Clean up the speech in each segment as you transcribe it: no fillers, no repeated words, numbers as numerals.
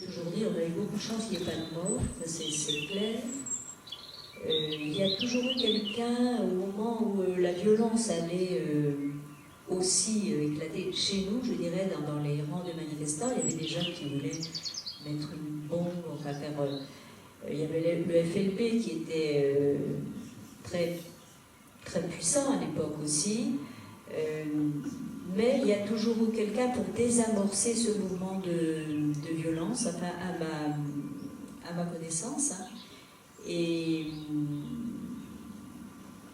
Aujourd'hui, on a eu beaucoup de chance qu'il n'y ait pas de mort, ça c'est clair. Il y a toujours eu quelqu'un au moment où la violence allait aussi éclater chez nous, je dirais, dans les rangs de manifestants. Il y avait des jeunes qui voulaient mettre une bombe, enfin faire... il y avait le FLP qui était très, très puissant à l'époque aussi. Mais il y a toujours eu quelqu'un pour désamorcer ce mouvement de violence, enfin à ma connaissance. Hein. Et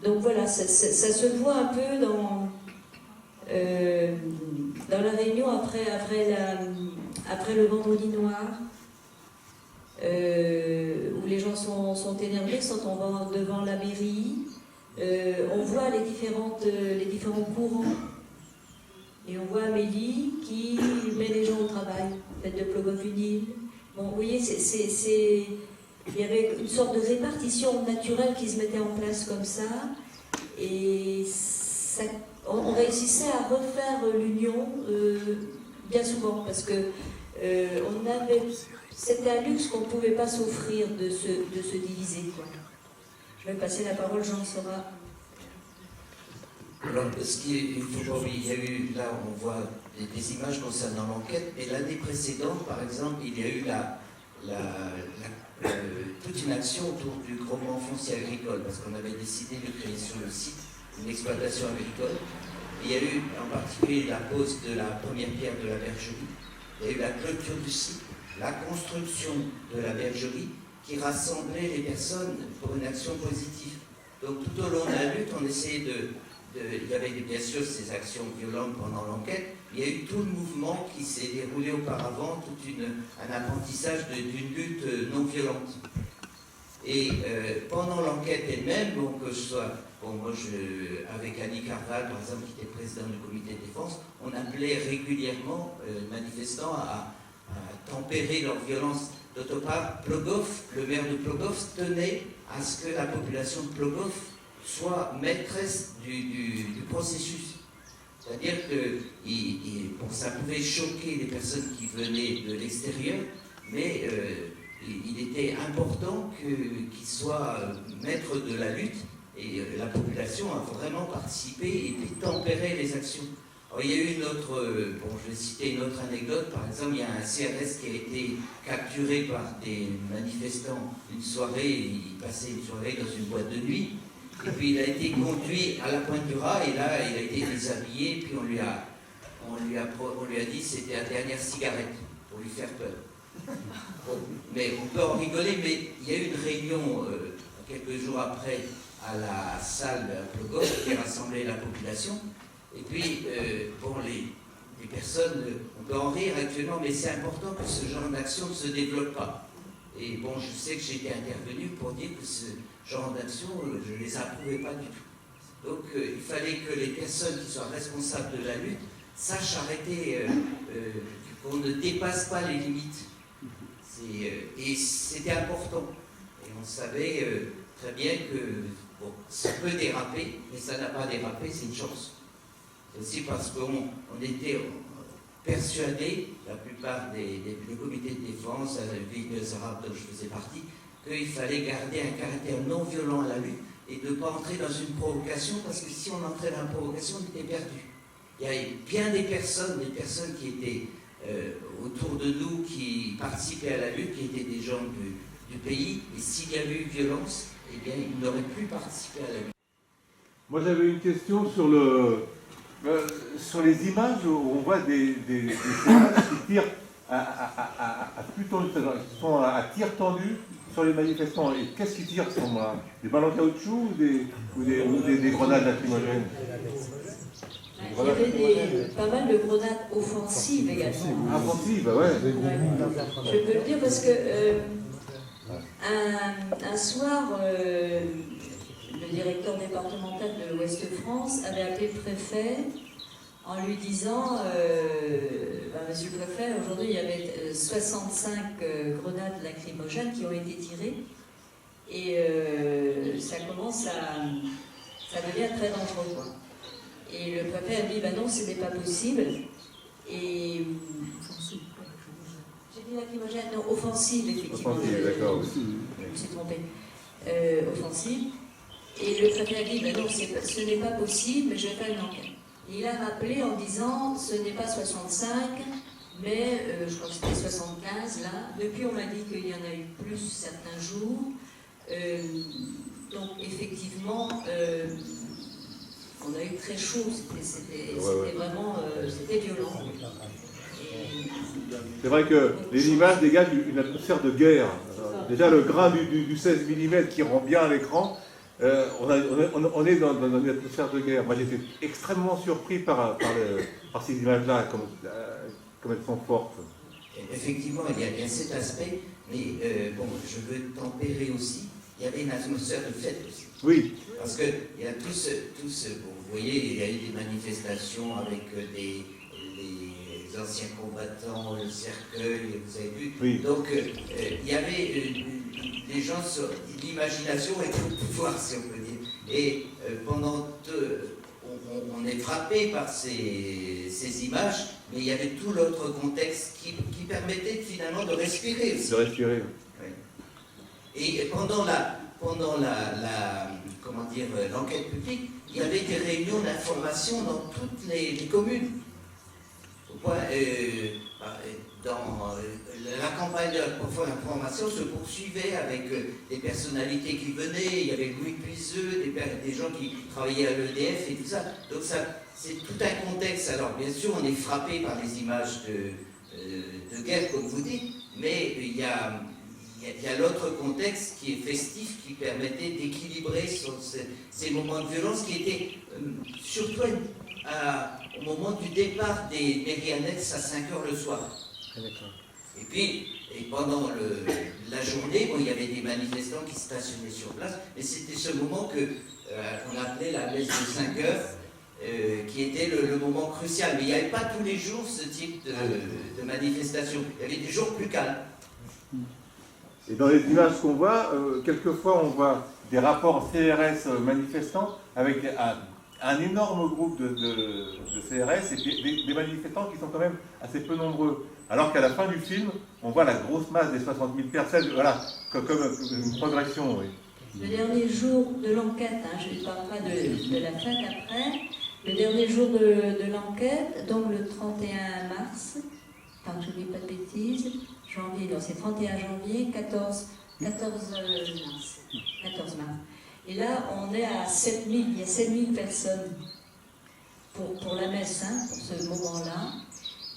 donc voilà, ça se voit un peu dans la réunion après le vendredi noir, où les gens sont énervés, sont devant la mairie. On voit les différents courants. Et on voit Amélie qui met les gens au travail, fête de Plogoff-Unil. Bon, vous voyez, il y avait une sorte de répartition naturelle qui se mettait en place comme ça. Et on réussissait à refaire l'union bien souvent, parce que c'était un luxe qu'on ne pouvait pas s'offrir de se diviser, quoi. Je vais passer la parole, Jean Sora. Alors, il faut pas oublier, il y a eu, là on voit des images concernant l'enquête, mais l'année précédente, par exemple, il y a eu toute une action autour du groupement foncier agricole, parce qu'on avait décidé de créer sur le site une exploitation agricole. Il y a eu en particulier la pose de la première pierre de la bergerie, il y a eu la clôture du site, la construction de la bergerie, qui rassemblait les personnes pour une action positive. Donc tout au long de la lutte, on essayait il y avait bien sûr ces actions violentes pendant l'enquête, il y a eu tout le mouvement qui s'est déroulé auparavant, un apprentissage d'une lutte non violente. Et pendant l'enquête elle-même, donc avec Annie Carval, par exemple, qui était présidente du comité de défense, on appelait régulièrement les manifestants à tempérer leur violence. D'autre part, Plogoff, le maire de Plogoff, tenait à ce que la population de Plogoff soit maîtresse du processus. C'est-à-dire que ça pouvait choquer les personnes qui venaient de l'extérieur, mais il était important qu'ils soient maîtres de la lutte, et la population a vraiment participé et puis tempéré les actions. Alors, il y a eu je vais citer une autre anecdote. Par exemple, il y a un CRS qui a été capturé par des manifestants une soirée, il passait une soirée dans une boîte de nuit. Et puis il a été conduit à la Pointe du Raz, et là il a été déshabillé, puis on lui a dit que c'était la dernière cigarette, pour lui faire peur. Bon, mais on peut en rigoler, mais il y a eu une réunion quelques jours après à la salle Plogoff qui rassemblait la population, et puis les personnes, on peut en rire actuellement, mais c'est important que ce genre d'action ne se développe pas. Et bon, je sais que j'ai été intervenu pour dire que ce genre d'action, je ne les approuvais pas du tout. Donc il fallait que les personnes qui soient responsables de la lutte sachent arrêter, qu'on ne dépasse pas les limites. Et c'était important. Et on savait très bien que ça peut déraper, mais ça n'a pas dérapé, c'est une chance. C'est aussi parce qu'on était persuadés, la plupart des comités de défense, les Arabes dont je faisais partie, qu'il fallait garder un caractère non violent à la lutte et de ne pas entrer dans une provocation, parce que si on entrait dans une provocation, on était perdu. Il y avait bien des personnes qui étaient autour de nous, qui participaient à la lutte, qui étaient des gens du pays, et s'il y avait eu violence, eh bien, ils n'auraient plus participé à la lutte. Moi, j'avais une question sur les images où on voit des qui tirent qui sont à tir tendu sur les manifestants. Et qu'est-ce qu'ils tirent? Des balles en caoutchouc ou des grenades lacrymogènes? Il y avait pas mal de grenades offensives également. Offensives, ouais. Je peux le dire parce que un soir, le directeur départemental de l'Ouest-France avait appelé le préfet en lui disant Monsieur le préfet, aujourd'hui il y avait 65 grenades lacrymogènes qui ont été tirées Et ça commence à... ça devient très dangereux, quoi. Et le préfet a dit, ben non, ce n'est pas possible. Et... j'ai dit lacrymogène, non, offensive, effectivement. Offensive, d'accord. Je me suis trompée. Offensive. Et le préfet a dit, ben non, ce n'est pas possible, mais je vais faire une enquête. Et il a rappelé en disant, ce n'est pas 65, mais je crois que c'était 75, là. Depuis, on m'a dit qu'il y en a eu plus certains jours. Donc, effectivement, on a eu très chaud, c'était vraiment c'était violent. C'est vrai que les images dégagent une atmosphère de guerre. Déjà, le grain du 16 mm qui rend bien à l'écran, on est dans une atmosphère de guerre. Moi, j'étais extrêmement surpris par ces images-là, comme elles sont fortes. Effectivement, il y a cet aspect, mais bon, je veux tempérer aussi. Il y avait une atmosphère de fête aussi. Oui. Parce qu'il y a tous bon, vous voyez, il y a eu des manifestations avec les anciens combattants, le cercueil, vous avez vu. Oui. Donc, il y avait des gens, l'imagination était au pouvoir, si on peut dire. Et pendant on est frappé par ces images, mais il y avait tout l'autre contexte qui permettait finalement de respirer aussi. De respirer. Oui. Et pendant comment dire, l'enquête publique, il y avait des réunions d'information dans toutes les communes. Au point, la campagne de l'information se poursuivait avec des personnalités qui venaient. Il y avait Louis Puiseux, des gens qui travaillaient à l'EDF et tout ça. Donc c'est tout un contexte. Alors bien sûr, on est frappé par les images de guerre, comme vous dites, mais il y a l'autre contexte qui est festif, qui permettait d'équilibrer ces moments de violence qui étaient surtout au moment du départ des mairies annexes à 5 h le soir. Et puis, pendant la journée, bon, il y avait des manifestants qui stationnaient sur place, mais c'était ce moment qu'on appelait la messe de 5 h, qui était le moment crucial. Mais il n'y avait pas tous les jours ce type de manifestation. Il y avait des jours plus calmes. Et dans les images qu'on voit, quelquefois on voit des rapports CRS manifestants avec un énorme groupe de CRS et puis des manifestants qui sont quand même assez peu nombreux. Alors qu'à la fin du film, on voit la grosse masse des 60 000 personnes, voilà, comme une progression. Oui. Le dernier jour de l'enquête, je ne parle pas de la fête après, le dernier jour de l'enquête, donc le 31 mars, enfin je ne dis pas de bêtises, janvier, non c'est 31 janvier, 14 mars. Et là, on est à 7000, il y a 7000 personnes pour la messe, pour ce moment-là.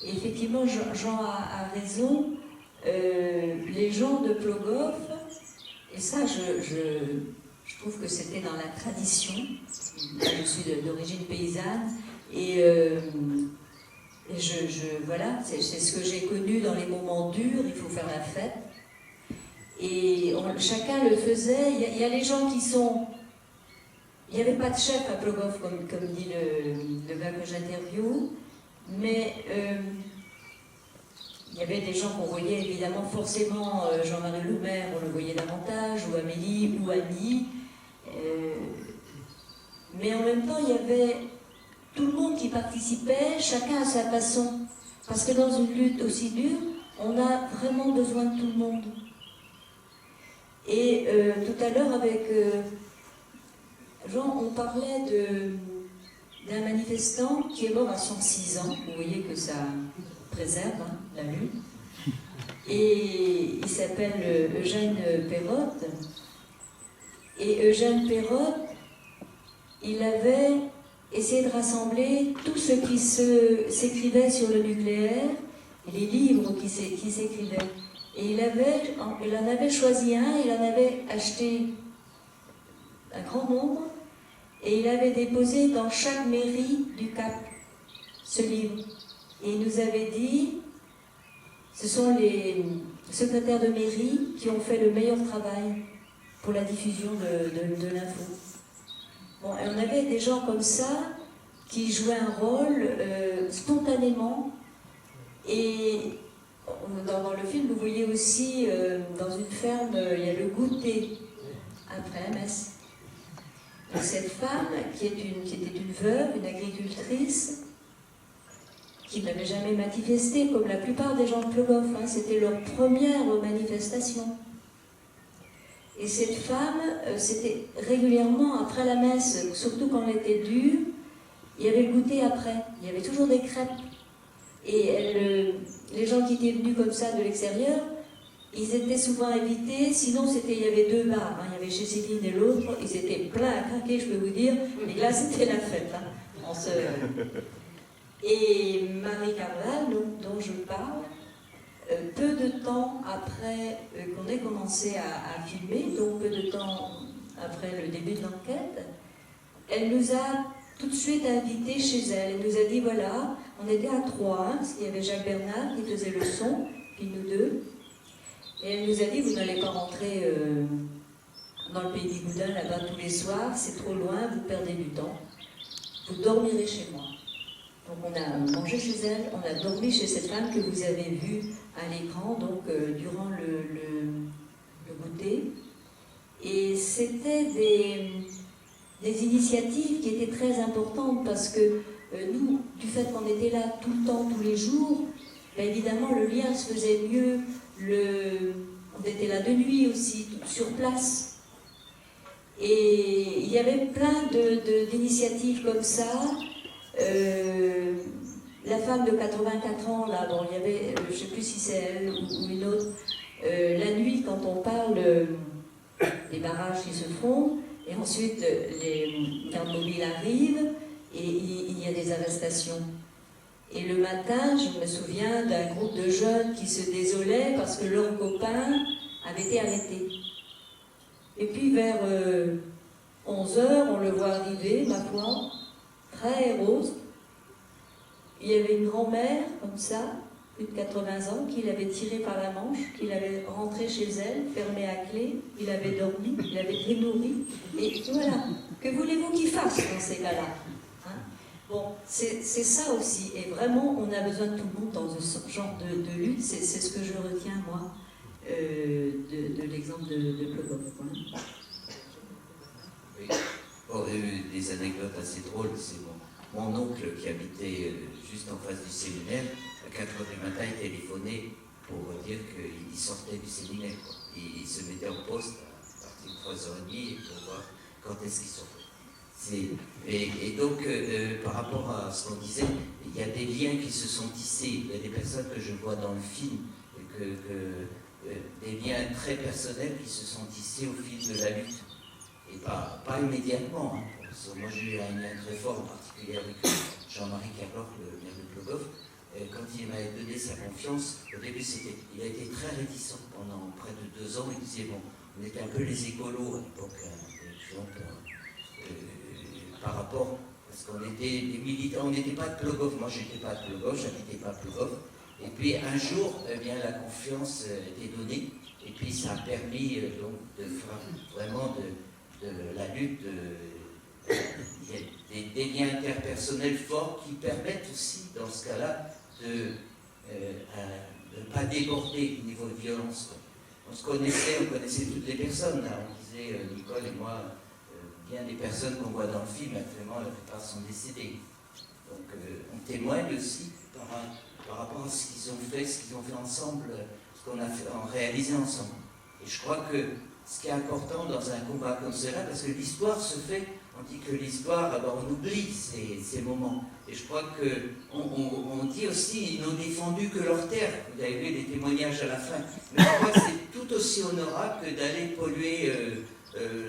Et effectivement, Jean a raison, les gens de Plogoff, et ça, je trouve que c'était dans la tradition. Je suis d'origine paysanne, et voilà, c'est ce que j'ai connu dans les moments durs, il faut faire la fête. Et chacun le faisait. Il y a les gens qui sont... Il n'y avait pas de chef à Plogoff, comme dit le gars que j'interviewe, mais il y avait des gens qu'on voyait évidemment forcément, Jean-Marie Le Maire, on le voyait davantage, ou Amélie, ou Annie. Mais en même temps, il y avait tout le monde qui participait, chacun à sa façon. Parce que dans une lutte aussi dure, on a vraiment besoin de tout le monde. Et tout à l'heure, avec Jean, on parlait d'un manifestant qui est mort à 106 ans. Vous voyez que ça préserve la lutte. Et il s'appelle Eugène Perrotte. Et Eugène Perrotte, il avait essayé de rassembler tout ce qui s'écrivait sur le nucléaire, les livres qui s'écrivaient. Et il en avait choisi un, il en avait acheté un grand nombre, et il avait déposé dans chaque mairie du Cap ce livre. Et il nous avait dit, ce sont les secrétaires de mairie qui ont fait le meilleur travail pour la diffusion de l'info. Bon, et on avait des gens comme ça qui jouaient un rôle spontanément. Et dans le film, vous voyez aussi, dans une ferme, il y a le goûter après la messe. Et cette femme, qui était une veuve, une agricultrice, qui n'avait jamais manifesté, comme la plupart des gens de Plogoff, hein, c'était leur première manifestation. Et cette femme, c'était régulièrement après la messe, surtout quand elle était dure, il y avait le goûter après, il y avait toujours des crêpes. Et les gens qui étaient venus comme ça de l'extérieur, ils étaient souvent invités, sinon il y avait deux bars, hein, il y avait chez Céline et l'autre, ils étaient pleins à craquer, je peux vous dire, mais là c'était la fête. Hein. Et Marie Carval, dont je parle, peu de temps après qu'on ait commencé à filmer, donc peu de temps après le début de l'enquête, elle nous a tout de suite invités chez elle. Elle nous a dit, voilà, on était à 3, hein, parce qu'il y avait Jacques Bernard qui faisait le son, puis nous deux. Et elle nous a dit, vous n'allez pas rentrer dans le pays des Boudins là-bas tous les soirs, c'est trop loin, vous perdez du temps. Vous dormirez chez moi. Donc on a mangé chez elle, on a dormi chez cette femme que vous avez vue à l'écran, donc durant le goûter. Et c'était des initiatives qui étaient très importantes parce que nous, du fait qu'on était là tout le temps, tous les jours, ben évidemment le lien se faisait mieux, on était là de nuit aussi, sur place. Et il y avait plein d'initiatives comme ça. La femme de 84 ans, là, bon, il y avait, je ne sais plus si c'est elle ou une autre, la nuit, quand on parle des barrages qui se font, et ensuite les gardes mobiles arrivent, et il y a des arrestations. Et le matin, je me souviens d'un groupe de jeunes qui se désolaient parce que leurs copains avaient été arrêtés. Et puis vers 11h, on le voit arriver, ma foi, très rose. Il y avait une grand-mère, comme ça, plus de 80 ans, qui l'avait tiré par la manche, qui l'avait rentré chez elle, fermé à clé, il avait dormi, il avait été nourri. Et voilà, que voulez-vous qu'il fasse dans ces cas-là, hein? Bon, c'est ça aussi, et vraiment, on a besoin de tout le monde dans ce genre de lutte, c'est ce que je retiens, moi, de l'exemple de Plogoff. Oui. Bon, des anecdotes assez drôles, c'est mon oncle qui habitait juste en face du séminaire, à 4h du matin, il téléphonait pour dire qu'il sortait du séminaire. Il se mettait en poste à partir de 3h30 pour voir quand est-ce qu'il sortait. Et donc, par rapport à ce qu'on disait, il y a des liens qui se sont tissés. Il y a des personnes que je vois dans le film, des liens très personnels qui se sont tissés au fil de la lutte. Et pas immédiatement. Hein. Moi, j'ai eu un lien très fort, en particulier avec Jean-Marie Carloch, le maire de Plogoff. Quand il m'avait donné sa confiance, au début, il a été très réticent pendant près de 2 ans. Il disait, bon, on était un peu les écolos à l'époque, par rapport, parce qu'on était des militants, on n'était pas de Plogoff. Moi, je n'étais pas de Plogoff, j'habitais pas Plogoff. Et puis, un jour, eh bien, la confiance était donnée. Et puis, ça a permis donc, de faire vraiment de la lutte, des liens interpersonnels forts qui permettent aussi, dans ce cas-là, de ne pas déborder au niveau de violence. On connaissait toutes les personnes. Là. On disait, Nicole et moi, bien des personnes qu'on voit dans le film, actuellement, la plupart sont décédées. Donc, on témoigne aussi par rapport à ce qu'ils ont fait ensemble, ce qu'on a réalisé ensemble. Et je crois que ce qui est important dans un combat comme cela, parce que l'histoire se fait, on dit que l'histoire, alors on oublie ces moments. Et je crois qu'on dit aussi, ils n'ont défendu que leur terre. Vous avez vu les témoignages à la fin. Mais je crois que c'est tout aussi honorable que d'aller polluer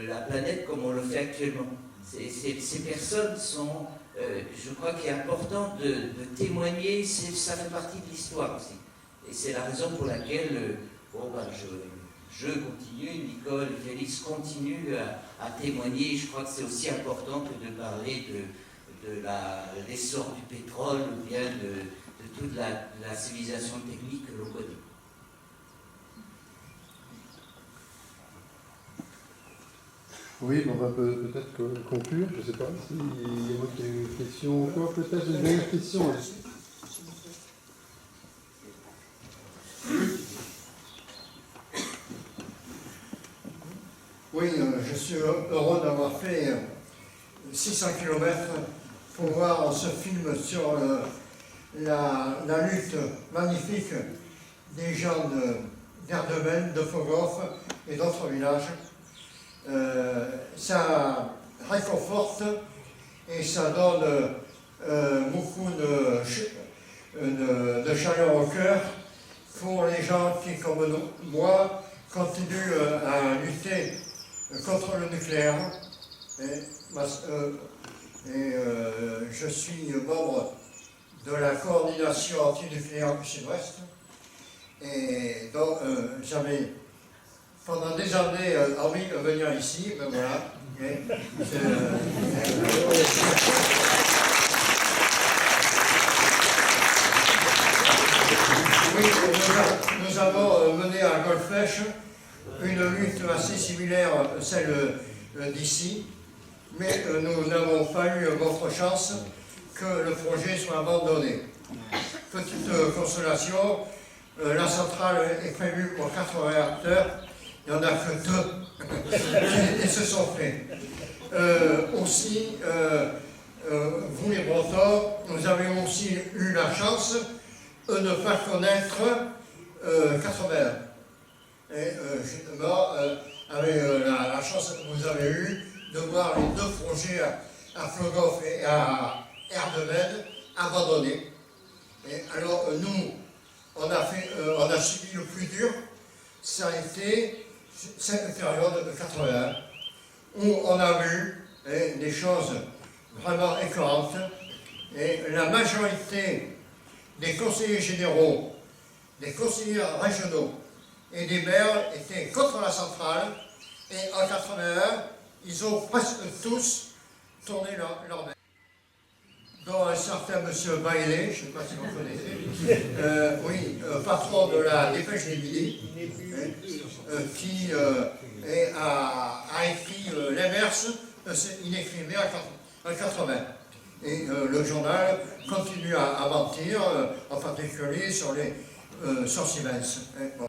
la planète comme on le fait actuellement. Ces personnes sont, je crois qu'il est important de témoigner, ça fait partie de l'histoire aussi. Et c'est la raison pour laquelle, je continue, Nicole, Félix continue à témoigner. Je crois que c'est aussi important que de parler de l'essor du pétrole ou bien de toute la civilisation technique que l'on connaît. Oui, on va peut-être conclure. Je ne sais pas s'il y a une question ou quoi. Peut-être une dernière question. Oui, je fait 600 km pour voir ce film sur la lutte magnifique des gens d'Erdemel, de Fogoff et d'autres villages. Ça réconforte et ça donne beaucoup de chaleur au cœur pour les gens qui, comme moi, continuent à lutter contre le nucléaire. Je suis membre de la coordination anti-nucléaire du Sud-Ouest. Et donc, j'avais pendant des années envie de venir ici, ben voilà. Oui, nous avons mené à Golfech une lutte assez similaire à celle d'ici, mais nous n'avons pas eu votre chance que le projet soit abandonné. Petite consolation, la centrale est prévue pour 4 réacteurs, il n'y en a que 2 qui se sont faits. Aussi, vous les Bretons, vous avez aussi eu la chance de ne pas connaître 81. Et justement, avec la chance que vous avez eue de voir les 2 projets à Fogoff et à Erdemel abandonnés. Et alors nous, on a subi le plus dur, ça a été cette période de 81, où on a vu des choses vraiment écœurantes, et la majorité des conseillers généraux, des conseillers régionaux et des maires étaient contre la centrale, et en 81, ils ont presque tous tourné leur main. Dont un certain monsieur Bailey, je ne sais pas si vous connaissez, oui, patron de la Dépêche des Midi, qui a écrit l'inverse, il écrivait en 80. Et le journal continue à mentir, en particulier sur Siemens. Bon.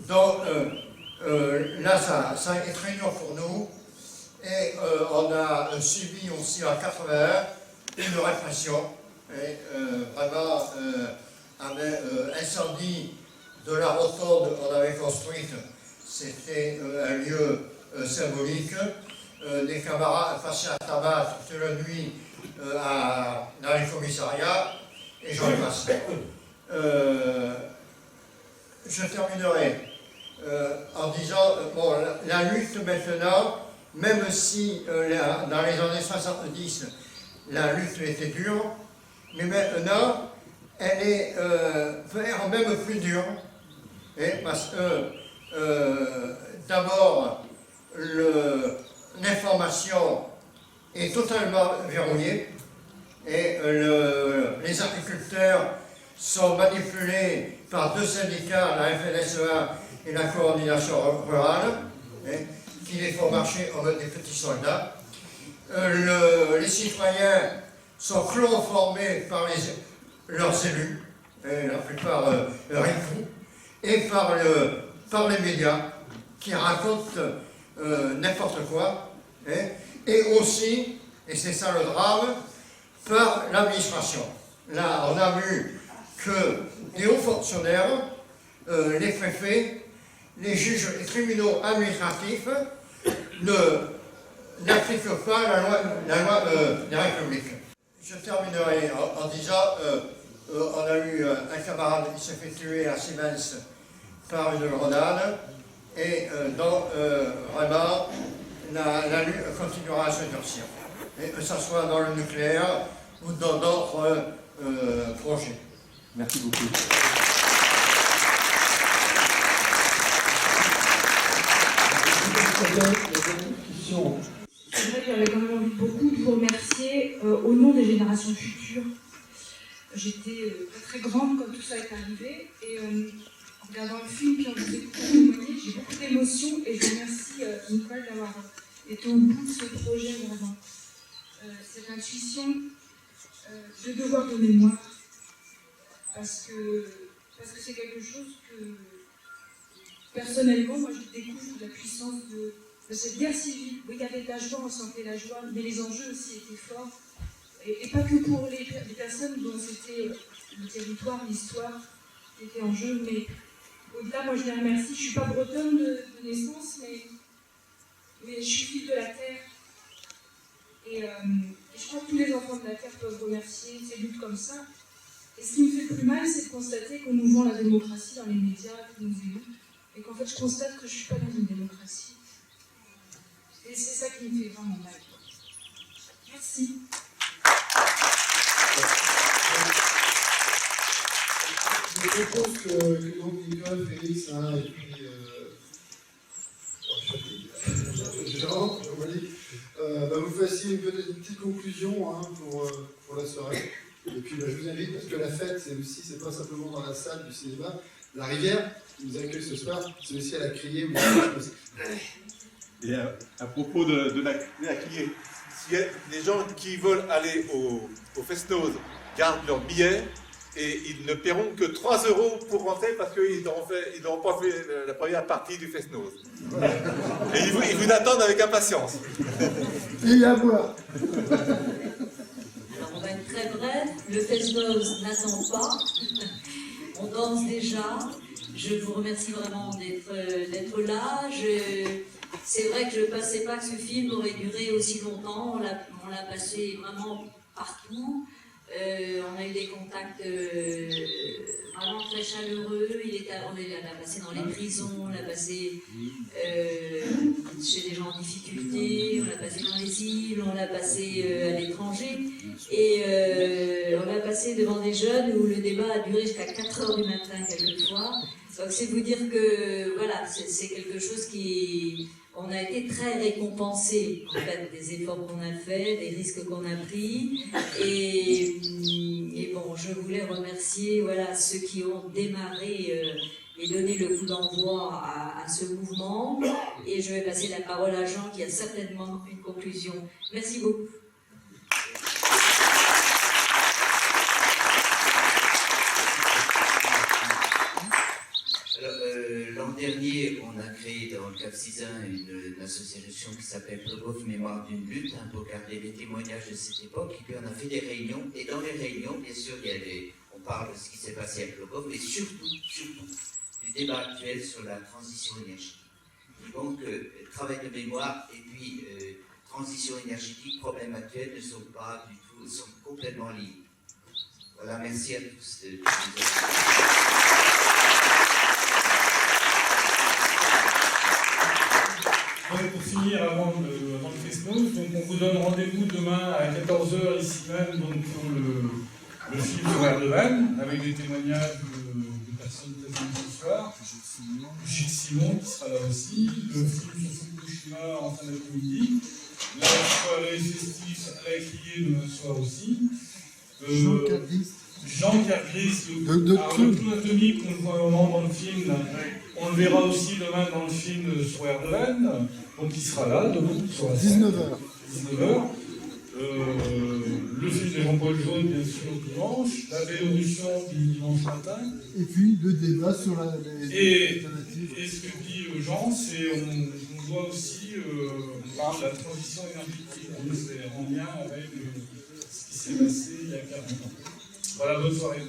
Donc là, ça a été très dur pour nous. Et on a subi aussi en 81 une répression, et vraiment avec incendie de la rotonde qu'on avait construite, c'était un lieu symbolique. Des camarades passaient à tabac toute la nuit dans les commissariats, et j'en passe. Je terminerai en disant, bon, la lutte maintenant, même si dans les années 70, la lutte était dure, mais maintenant, elle peut être même plus dure. Parce que, d'abord, l'information est totalement verrouillée, et les agriculteurs sont manipulés par 2 syndicats, la FNSEA et la coordination rurale, qui les font marcher comme des petits soldats. Les citoyens sont chloroformés par leurs élus, la plupart ricou, et par les médias qui racontent n'importe quoi, et aussi, et c'est ça le drame, par l'administration. Là, on a vu que les hauts fonctionnaires, les préfets, les juges et tribunaux administratifs n'appliquent pas la loi de la République. Je terminerai en disant, on a eu un camarade qui s'est fait tuer à Siemens par une grenade, et donc vraiment la lutte continuera à se durcir, et que ce soit dans le nucléaire ou dans d'autres projets. Merci beaucoup. C'est vrai que j'avais quand même envie beaucoup de vous remercier au nom des générations futures. J'étais pas très grande quand tout ça est arrivé, et en regardant le film puis en vous écoutant témoigner, j'ai beaucoup d'émotions, et je remercie Nicole d'avoir été au bout de ce projet vraiment. Cette intuition de devoir de mémoire, parce que c'est quelque chose que personnellement, moi je découvre la puissance de de cette guerre civile, où il y avait de la joie, on sentait la joie, mais les enjeux aussi étaient forts. Et pas que pour les personnes dont c'était le territoire, l'histoire qui était en jeu, mais au-delà, moi je les remercie. Je ne suis pas bretonne de naissance, mais je suis fille de la terre. Et je crois que tous les enfants de la terre peuvent remercier ces luttes comme ça. Et ce qui me fait le plus mal, c'est de constater qu'on nous vend la démocratie dans les médias, qu'on nous élus, et qu'en fait je constate que je ne suis pas dans une démocratie. Et c'est ça qui me fait vraiment mal. Merci. Je propose que donc Nicole, Félix, et puis Jean, vous fassiez peut-être une petite conclusion pour la soirée. Et puis je vous invite, parce que la fête, c'est pas simplement dans la salle du cinéma. La Rivière, qui nous accueille ce soir, c'est aussi à la Criée. Et à propos de la Criée, s'il y a des gens qui veulent aller au Fest-Noz, gardent leur billet et ils ne paieront que 3 € pour rentrer parce qu'ils n'auront pas fait la première partie du Fest-Noz. Et ils vous attendent avec impatience. Et à boire. Alors on va être très bref, le Fest-Noz n'attend pas, on danse déjà. Je vous remercie vraiment d'être là. C'est vrai que je ne pensais pas que ce film aurait duré aussi longtemps, on l'a passé vraiment partout. On a eu des contacts vraiment très chaleureux. On l'a passé dans les prisons, on l'a passé chez des gens en difficulté, on l'a passé dans les îles, on l'a passé à l'étranger. Et on l'a passé devant des jeunes où le débat a duré jusqu'à 4 h du matin quelquefois. Donc c'est vous dire que voilà, c'est quelque chose qui... On a été très récompensés en fait, des efforts qu'on a faits, des risques qu'on a pris. Et bon, je voulais remercier ceux qui ont démarré et donné le coup d'envoi à ce mouvement. Et je vais passer la parole à Jean qui a certainement une conclusion. Merci beaucoup. L'an dernier, on a créé dans le Cap Cisin une association qui s'appelle Plogoff Mémoire d'une lutte, pour garder les témoignages de cette époque. Et puis on a fait des réunions, et dans les réunions, bien sûr, on parle de ce qui s'est passé à Plogoff, mais surtout, du débat actuel sur la transition énergétique. Et donc, travail de mémoire et puis transition énergétique, problèmes actuels ne sont pas du tout, sont complètement liés. Voilà, merci à tous. Donc pour finir, avant le Fest-Noz, donc on vous donne rendez-vous demain à 14 h ici même donc pour le film sur Erdogan, avec des témoignages de personnes présentes ce soir. Gilles Simon qui sera là aussi, le film sur Fukushima en fin d'après-midi, la soirée festive à la Criée demain soir aussi. Jean Cargris, le clown atomique, on le voit vraiment dans le film, là. On le verra aussi demain dans le film sur Erdogan, donc il sera là demain sur la scène. 19h. Le film de Jean-Paul Jaune, bien sûr, dimanche, la Vélorution dimanche matin. Et puis le débat sur la... Et ce que dit Jean, c'est on doit aussi parler de la transition énergétique. C'est en lien avec ce qui s'est passé il y a 40 ans. Voilà, bonne soirée.